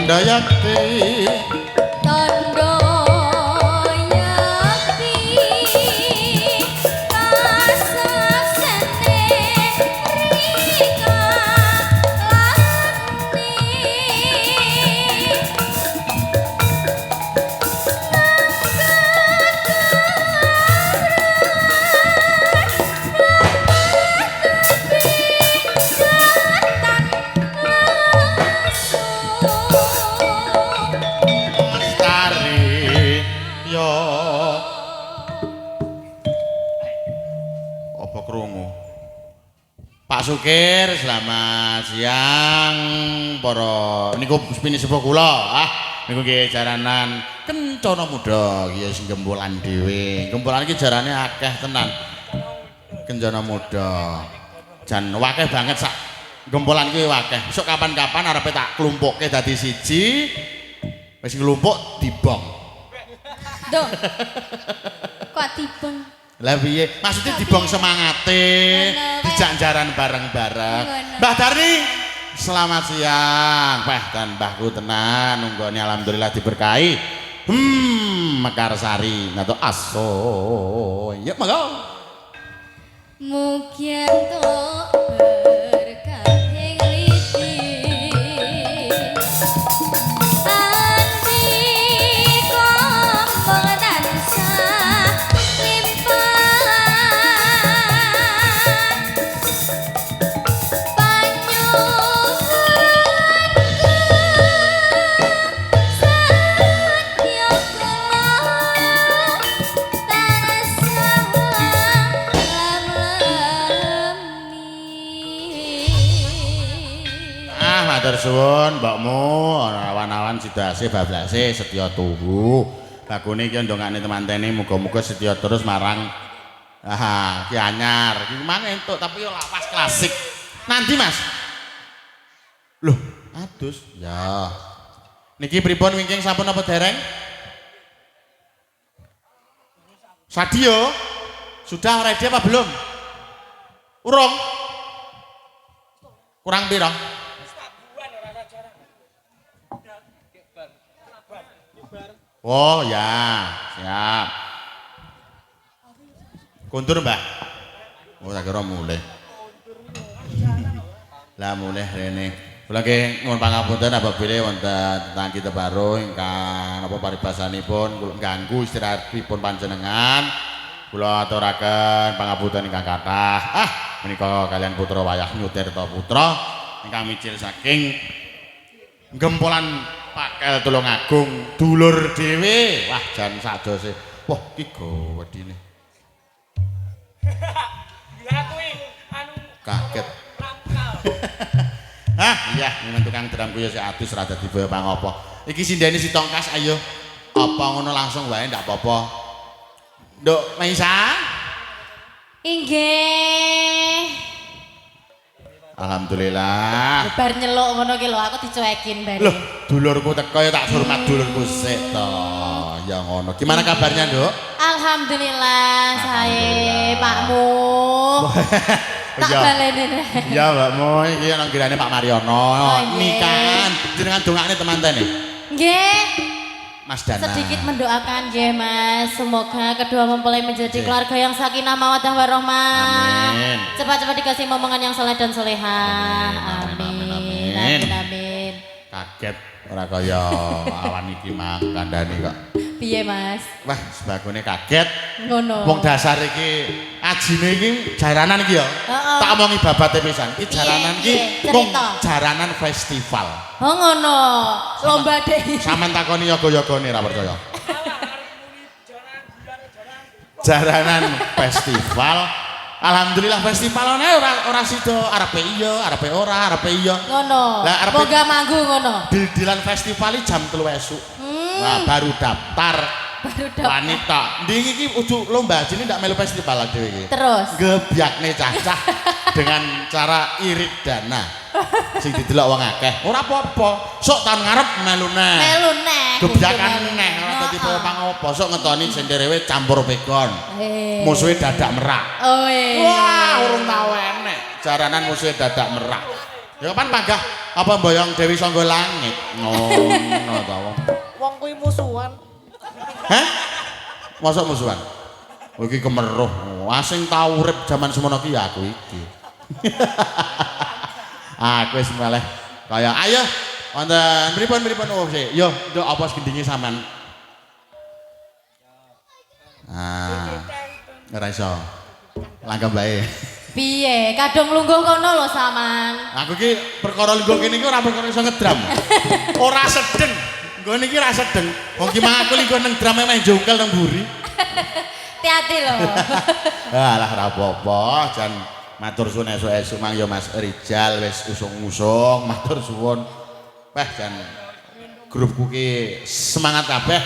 Tandha yakti Tandha yakti kasaksene rika Lestari yo apa krungu Pak Sukir selamat siang para niku sepini sepuh kula niku nggih jaranan kencana muda ya sing gembolan dhewe gembolan iki jarane akeh tenan kencana muda jan akeh banget sak gembolan iki akeh besok kapan-kapan arepe tak klumpukke dadi siji wis nglumpuk dibong Duh. Kok dibong? lah piye maksudnya dibong semangate dijak jaran bareng-bareng Mbah Darni selamat siang Peh dan mbahku tenan nunggone alhamdulillah diberkahi Mekarsari nato aso ya monggo Mugi entuk berkah ing lidi anti kombong tansah matur suwun mbokmu awan-awan sidase bablase setya tuhu bagone iki ndongakne temantene muga-muga setya terus marang ki anyar iki mang entuk tapi yo lawas klasik nanti Mas loh adus ya niki pripun wingking sampun apa dereng Sadio sudah ready apa belum urung kurang piro Oh ya, siap. Kuntur Mbah. Oh tak kira mulih. Lah mulih rene. Kula nggih nuwun pangapunten apabila wonten tangki tebaru ingkang napa paribasanipun kula ganggu istirahatipun panjenengan. Kula aturaken pangapunten ingkang kathah. Menika kalian putra wayah Nyutirta Putra ingkang micil saking gempolan Pakel Tulungagung dulur dhewe wah jan sadose wah iki gawedine ya kuwi anu kaget iya memang tukang dramku ya sik adus rada diboyo pangopo iki sindene si Tongkas ayo apa ngono langsung wae ndak apa-apa Nduk Maisa inggih Alhamdulillah. Bar nyeluk ngono ki lho aku dicuekin bare. Loh, dulurku teko ya tak hormat dulurku sik to. Ya ngono. Gimana kabarnya, Nduk? Alhamdulillah, sae Pakmu. Tak baleni. Iya, Mbakmu iki nang girane Pak Mariono. Nikahan jenengan dongakne teman-teman. Nggih. Mas Dana. Sedikit mendoakan ya Mas, semoga kedua mempelai menjadi keluarga yang sakinah mawaddah warahmah. Amin. Cepat-cepat dikasih momongan yang soleh dan solehah. Amin. Amin. Kaget ora kaya awan iki mang kandhani kok. Piye Mas? Wah, sebagune kaget. Ngono. Wong dasar iki ajine iki jaranan iki ya. Tak omongi babate pisan. Iki jaranan iki wong jaranan festival. Oh ngono. Lomba deh. Sampeyan takoni yoga-yogane ra percaya. Jaranan festival. Alhamdulillah festival ora sida arepe iya, arepe ora, arepe iya. Ngono. Lah arepe boga manggung ngono. Dil-dilan festival jam 3 esuk. Nah, baru daftar. Wanita. Ndiki iki ujuk lomba jine ndak melu festival dhewe iki. Terus gebyakne cacah dengan cara irit dana. Sing didelok wong akeh. Ora apa-apa. Sok tahun ngarep melu neh. Melu neh. Gebyakan neh ora dadi pangopo. Sok ngetoni senderewe campur pegon. Musuhe dadak merak. Oh wah, urung tau enek. Jaranan musuhe dadak merak. Ya kapan panggah Apa mboyong Dewi Sangga Langit? Ngono ta wong. Wong kuwi musuhan. Hah? Mosok musuhan? Oh iki kemeruh. Asing tau urip jaman semono ki ya aku iki. Aku wis meleh kaya ayo wonten pripun oh sik. Yo, nduk apa gendinge sampean? Ora iso. Langgam bae. Piye? Kadung lungguh kono lho Saman. Aku ki perkara lungguh kene iki ora perkara iso ngedram. Ora sedeng. Nggone iki ora sedeng. Wong ki mang aku linggo nang drame main jongkel nang mburi. Hati-hati lho. Alah ora apa-apa, jan matur suwun esuk-esuk mang ya Mas Rijal wis usung-usung, matur suwun. Wah jan grupku ki semangat kabeh.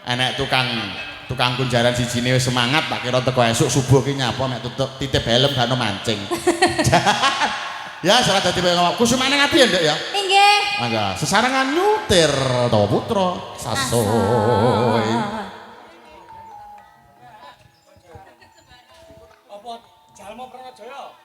Enek tukang kunjaran sijine wis semangat, tak kira teko esuk subuh ki nyapa mek titip helm gak ono mancing. Ya salah dadi kusumane ngati ya, Nduk ya. Inggih. Mangga sesarengan nyutir to putra sasoy. Apa jalma Pranajaya?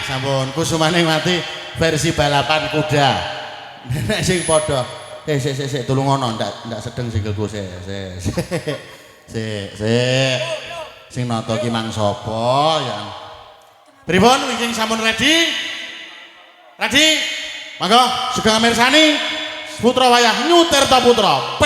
sampun Kusumane mati versi balapan kuda. Nek sing padha sik tulung ngono ndak sedeng sikilku sik. Sing nata ki mang sapa ya. Pripun wingking sampun ready? Ready? Mangga Sugeng mirsani putra wayah nyutir ta putra.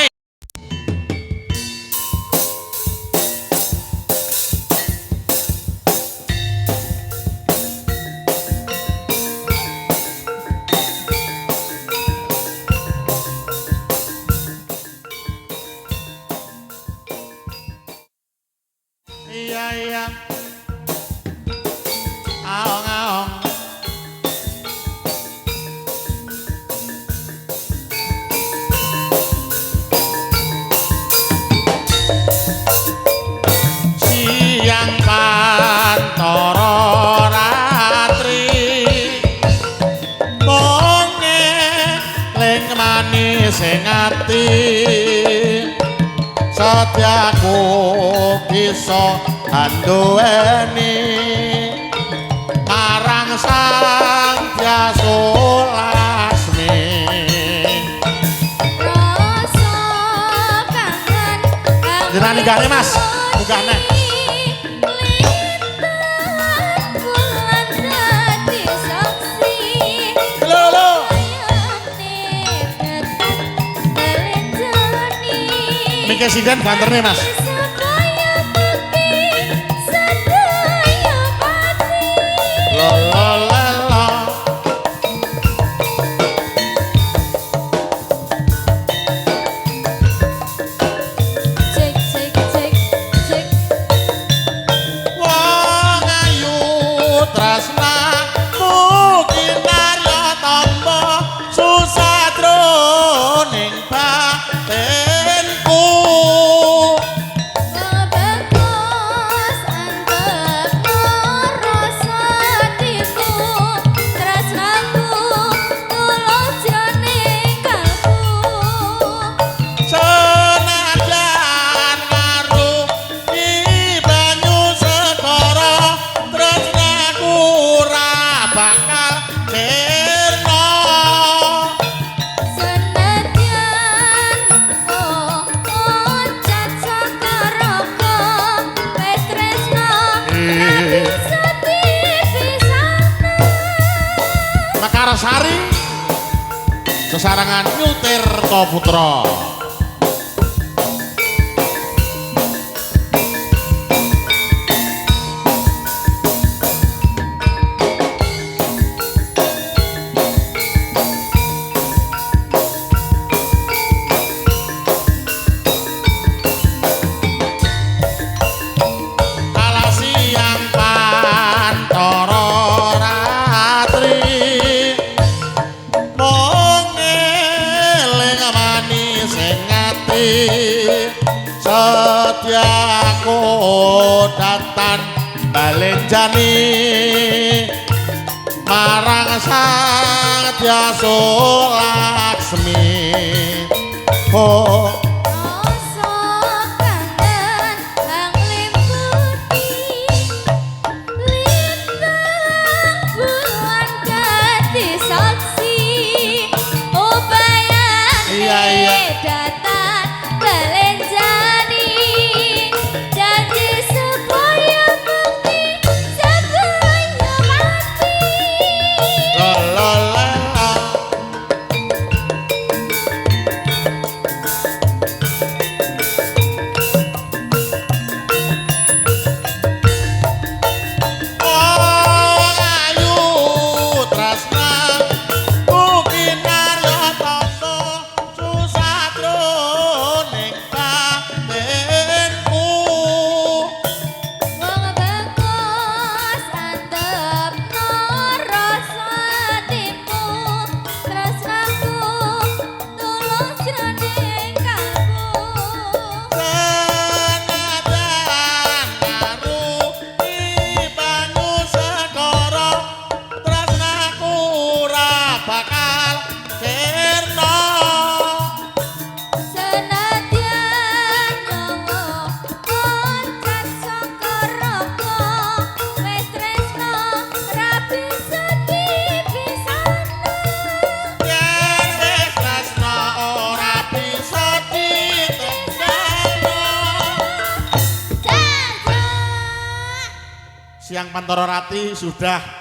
Iya aong siang pantara ratri bonge ling manis ing ati Satyaku bisa anduweni marang Sang Hyasa Lasmi rasa kangen jenengan ninggane Mas munggah neh lho Mike sinden banterne Mas Sari sesarangan nyutir to putra Setyaku datan balenjani marang Sang Hyasa Lasmi oh susah Tiang Pantoro Rati sudah